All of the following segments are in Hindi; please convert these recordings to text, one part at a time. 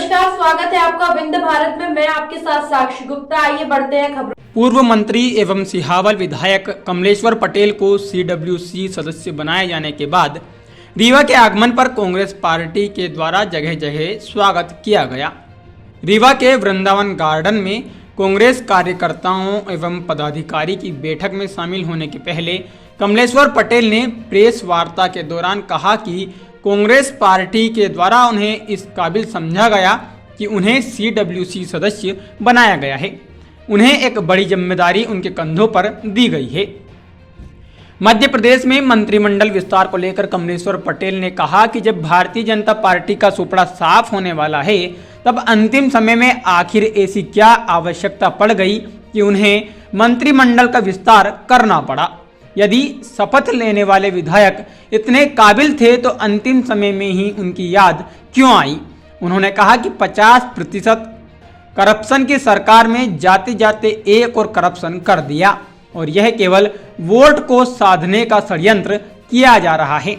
नमस्कार, स्वागत है आपका विंध्य भारत में। मैं आपके साथ साक्षी गुप्ता। आइए बढ़ते हैं खबरों। पूर्व मंत्री एवं सिहावल विधायक कमलेश्वर पटेल को CWC सदस्य बनाए जाने के बाद रीवा के आगमन पर कांग्रेस पार्टी के द्वारा जगह जगह स्वागत किया गया। रीवा के वृंदावन गार्डन में कांग्रेस कार्यकर्ताओं एवं पदाधिकारी की बैठक में शामिल होने के पहले कमलेश्वर पटेल ने प्रेस वार्ता के दौरान कहा कि कांग्रेस पार्टी के द्वारा उन्हें इस काबिल समझा गया कि उन्हें CWC सदस्य बनाया गया है। उन्हें एक बड़ी जिम्मेदारी उनके कंधों पर दी गई है। मध्य प्रदेश में मंत्रिमंडल विस्तार को लेकर कमलेश्वर पटेल ने कहा कि जब भारतीय जनता पार्टी का सुपड़ा साफ होने वाला है, तब अंतिम समय में आखिर ऐसी क्या आवश्यकता पड़ गई कि उन्हें मंत्रिमंडल का विस्तार करना पड़ा। यदि शपथ लेने वाले विधायक इतने काबिल थे तो अंतिम समय में ही उनकी याद क्यों आई। उन्होंने कहा कि 50% करप्शन की सरकार में जाते जाते एक और करप्शन कर दिया और यह केवल वोट को साधने का षड्यंत्र किया जा रहा है।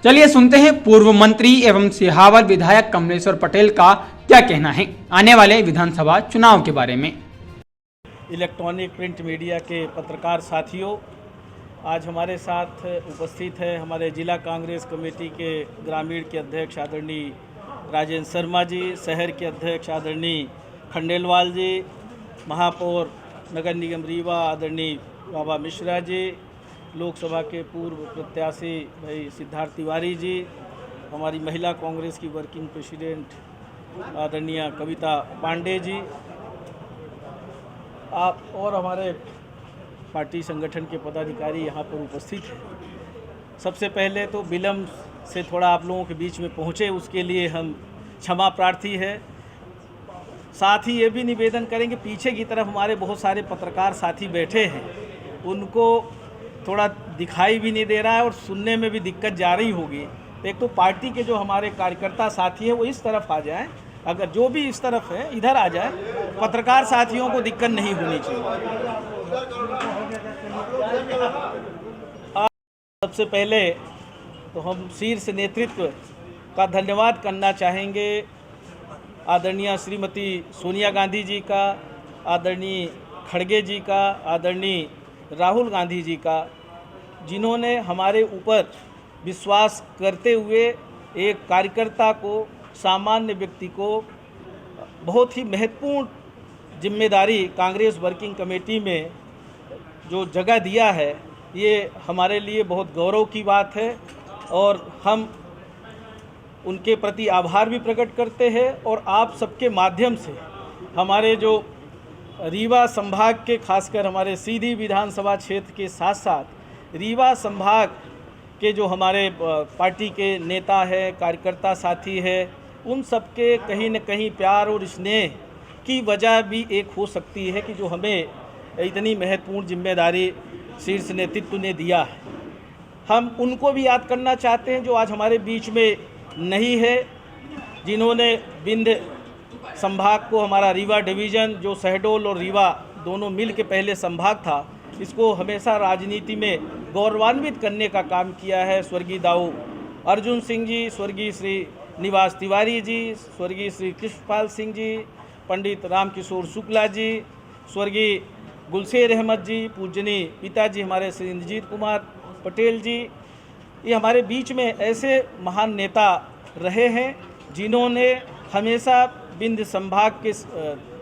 चलिए सुनते हैं पूर्व मंत्री एवं सिहावल विधायक कमलेश्वर पटेल का क्या कहना है आने वाले विधानसभा चुनाव के बारे में। इलेक्ट्रॉनिक प्रिंट मीडिया के पत्रकार साथियों, आज हमारे साथ उपस्थित है हमारे जिला कांग्रेस कमेटी के ग्रामीण के अध्यक्ष आदरणीय राजेंद्र शर्मा जी, शहर के अध्यक्ष आदरणीय खंडेलवाल जी, महापौर नगर निगम रीवा आदरणीय बाबा मिश्रा जी, लोकसभा के पूर्व प्रत्याशी भाई सिद्धार्थ तिवारी जी, हमारी महिला कांग्रेस की वर्किंग प्रेसिडेंट आदरणीय कविता पांडे जी, आप और हमारे पार्टी संगठन के पदाधिकारी यहाँ पर उपस्थित हैं। सबसे पहले तो विलम्ब से थोड़ा आप लोगों के बीच में पहुँचे, उसके लिए हम क्षमा प्रार्थी है। साथ ही ये भी निवेदन करेंगे, पीछे की तरफ हमारे बहुत सारे पत्रकार साथी बैठे हैं, उनको थोड़ा दिखाई भी नहीं दे रहा है और सुनने में भी दिक्कत जा रही होगी। एक तो पार्टी के जो हमारे कार्यकर्ता साथी हैं वो इस तरफ आ जाएं, अगर जो भी इस तरफ है इधर आ जाए, पत्रकार साथियों को दिक्कत नहीं होनी चाहिए। सबसे पहले तो हम शीर्ष नेतृत्व का धन्यवाद करना चाहेंगे, आदरणीय श्रीमती सोनिया गांधी जी का, आदरणीय खड़गे जी का, आदरणीय राहुल गांधी जी का, जिन्होंने हमारे ऊपर विश्वास करते हुए एक कार्यकर्ता को, सामान्य व्यक्ति को बहुत ही महत्वपूर्ण जिम्मेदारी कांग्रेस वर्किंग कमेटी में जो जगह दिया है, ये हमारे लिए बहुत गौरव की बात है और हम उनके प्रति आभार भी प्रकट करते हैं। और आप सबके माध्यम से हमारे जो रीवा संभाग के, खासकर हमारे सीधी विधानसभा क्षेत्र के साथ साथ रीवा संभाग के जो हमारे पार्टी के नेता है, कार्यकर्ता साथी है, उन सबके कहीं न कहीं प्यार और स्नेह की वजह भी एक हो सकती है कि जो हमें इतनी महत्वपूर्ण जिम्मेदारी शीर्ष नेतृत्व ने दिया है। हम उनको भी याद करना चाहते हैं जो आज हमारे बीच में नहीं है, जिन्होंने विंध्य संभाग को, हमारा रीवा डिवीज़न जो शहडोल और रीवा दोनों मिल के पहले संभाग था, इसको हमेशा राजनीति में गौरवान्वित करने का काम किया है। स्वर्गीय दाऊ अर्जुन सिंह जी, स्वर्गीय श्री निवास तिवारी जी, स्वर्गीय श्री कृष्णपाल सिंह जी, पंडित रामकिशोर शुक्ला जी, स्वर्गीय गुलशेर अहमद जी, पूजनीय पिताजी हमारे श्री इंद्रजीत कुमार पटेल जी, ये हमारे बीच में ऐसे महान नेता रहे हैं जिन्होंने हमेशा विंध्य संभाग के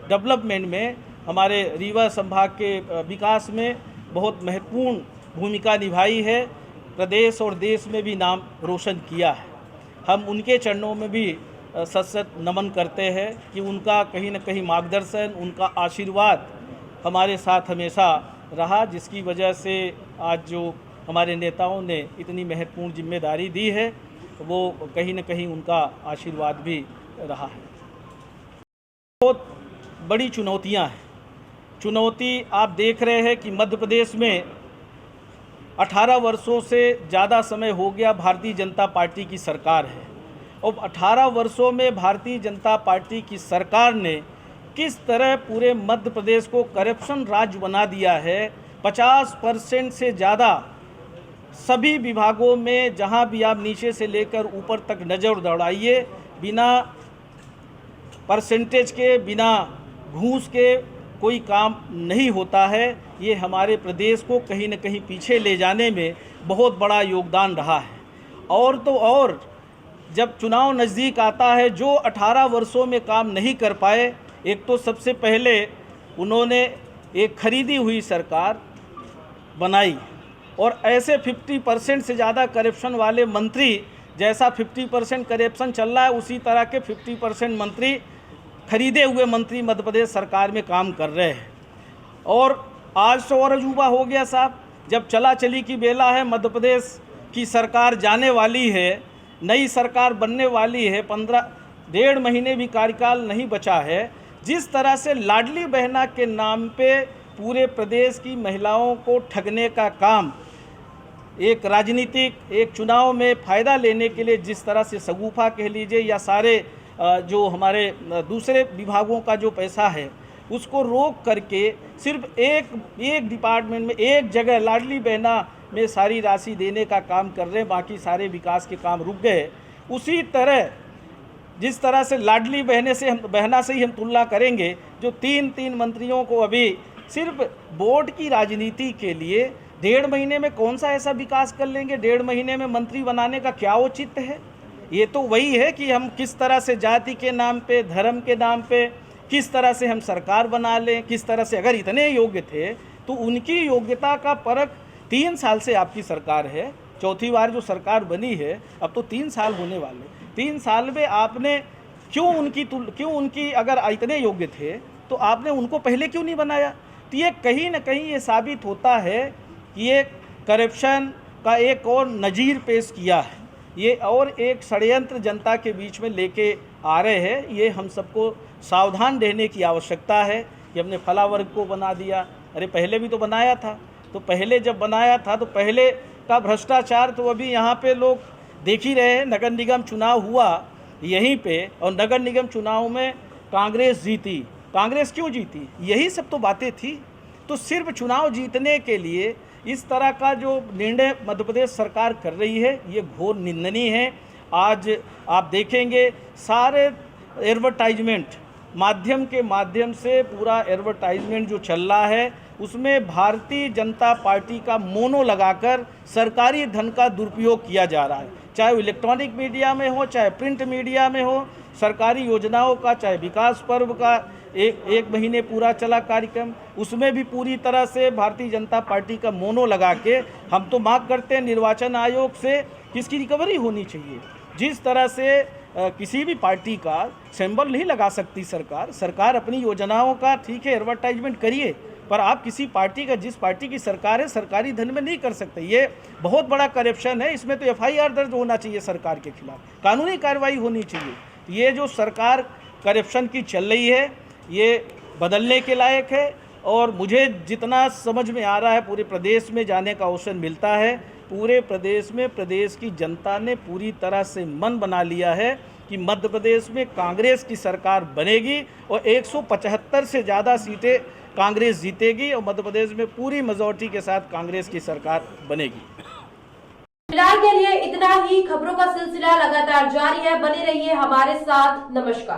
डेवलपमेंट में, हमारे रीवा संभाग के विकास में बहुत महत्वपूर्ण भूमिका निभाई है, प्रदेश और देश में भी नाम रोशन किया है। हम उनके चरणों में भी सत नमन करते हैं कि उनका कहीं न कहीं मार्गदर्शन, उनका आशीर्वाद हमारे साथ हमेशा रहा, जिसकी वजह से आज जो हमारे नेताओं ने इतनी महत्वपूर्ण जिम्मेदारी दी है, वो कहीं न कहीं उनका आशीर्वाद भी रहा है। बहुत बड़ी चुनौतियां हैं। चुनौती आप देख रहे हैं कि मध्य प्रदेश में 18 वर्षों से ज़्यादा समय हो गया भारतीय जनता पार्टी की सरकार है और 18 वर्षों में भारतीय जनता पार्टी की सरकार ने किस तरह पूरे मध्य प्रदेश को करप्शन राज्य बना दिया है। 50% से ज़्यादा सभी विभागों में, जहां भी आप नीचे से लेकर ऊपर तक नज़र दौड़ाइए, बिना परसेंटेज के, बिना घूस के कोई काम नहीं होता है। ये हमारे प्रदेश को कहीं न कहीं पीछे ले जाने में बहुत बड़ा योगदान रहा है। और तो और जब चुनाव नज़दीक आता है, जो 18 वर्षों में काम नहीं कर पाए, एक तो सबसे पहले उन्होंने एक खरीदी हुई सरकार बनाई और ऐसे 50% से ज़्यादा करप्शन वाले मंत्री, जैसा 50% करप्शन चल रहा है उसी तरह के 50% मंत्री, खरीदे हुए मंत्री मध्य प्रदेश सरकार में काम कर रहे हैं। और आज तो और अजूबा हो गया साहब, जब चला चली की बेला है, मध्य प्रदेश की सरकार जाने वाली है, नई सरकार बनने वाली है, 15-1.5 महीने भी कार्यकाल नहीं बचा है, जिस तरह से लाडली बहना के नाम पे पूरे प्रदेश की महिलाओं को ठगने का काम, एक राजनीतिक, एक चुनाव में फ़ायदा लेने के लिए जिस तरह से शगुफा कह लीजिए या सारे जो हमारे दूसरे विभागों का जो पैसा है उसको रोक करके सिर्फ एक डिपार्टमेंट में, एक जगह लाडली बहना में सारी राशि देने का काम कर रहे हैं, बाकी सारे विकास के काम रुक गए। उसी तरह जिस तरह से लाडली बहना से ही हम तुलना करेंगे, जो 3 मंत्रियों को अभी सिर्फ वोट की राजनीति के लिए 1.5 महीने में कौन सा ऐसा विकास कर लेंगे, 1.5 महीने में मंत्री बनाने का क्या औचित्य है। ये तो वही है कि हम किस तरह से जाति के नाम पे, धर्म के नाम पे किस तरह से हम सरकार बना लें, किस तरह से, अगर इतने योग्य थे तो उनकी योग्यता का परख 3 साल से आपकी सरकार है, चौथी बार जो सरकार बनी है, अब तो 3 साल होने वाले। 3 साल में आपने क्यों उनकी अगर इतने योग्य थे तो आपने उनको पहले क्यों नहीं बनाया। तो ये कहीं ना कहीं ये साबित होता है कि ये करप्शन का एक और नज़ीर पेश किया है, ये और एक षड्यंत्र जनता के बीच में लेके आ रहे हैं। ये हम सबको सावधान रहने की आवश्यकता है कि हमने फला वर्ग को बना दिया, अरे पहले भी तो बनाया था, तो पहले जब बनाया था तो पहले का भ्रष्टाचार तो अभी यहाँ पे लोग देख ही रहे हैं। नगर निगम चुनाव हुआ यहीं पे और नगर निगम चुनाव में कांग्रेस जीती। कांग्रेस क्यों जीती? यही सब तो बातें थी। तो सिर्फ चुनाव जीतने के लिए इस तरह का जो निर्णय मध्य प्रदेश सरकार कर रही है, ये घोर निंदनीय है। आज आप देखेंगे सारे एडवर्टाइजमेंट माध्यम से पूरा एडवर्टाइजमेंट जो चल रहा है उसमें भारतीय जनता पार्टी का मोनो लगाकर सरकारी धन का दुरुपयोग किया जा रहा है, चाहे वो इलेक्ट्रॉनिक मीडिया में हो, चाहे प्रिंट मीडिया में हो, सरकारी योजनाओं का, चाहे विकास पर्व का एक महीने पूरा चला कार्यक्रम, उसमें भी पूरी तरह से भारतीय जनता पार्टी का मोनो लगा के हम तो मांग करते हैं निर्वाचन आयोग से कि इसकी रिकवरी होनी चाहिए। जिस तरह से किसी भी पार्टी का सिंबल नहीं लगा सकती सरकार अपनी योजनाओं का ठीक है एडवर्टाइजमेंट करिए, पर आप किसी पार्टी का, जिस पार्टी की सरकार है, सरकारी धन में नहीं कर सकते। ये बहुत बड़ा करप्शन है, इसमें तो FIR दर्ज होना चाहिए सरकार के खिलाफ, कानूनी कार्रवाई होनी चाहिए। ये जो सरकार करप्शन की चल रही है ये बदलने के लायक है। और मुझे जितना समझ में आ रहा है, पूरे प्रदेश में जाने का अवसर मिलता है, पूरे प्रदेश में प्रदेश की जनता ने पूरी तरह से मन बना लिया है कि मध्य प्रदेश में कांग्रेस की सरकार बनेगी और 175 से ज़्यादा सीटें कांग्रेस जीतेगी और मध्य प्रदेश में पूरी मेजॉरिटी के साथ कांग्रेस की सरकार बनेगी। फिलहाल के लिए इतना ही। खबरों का सिलसिला लगातार जारी है, बने रहिए हमारे साथ। नमस्कार।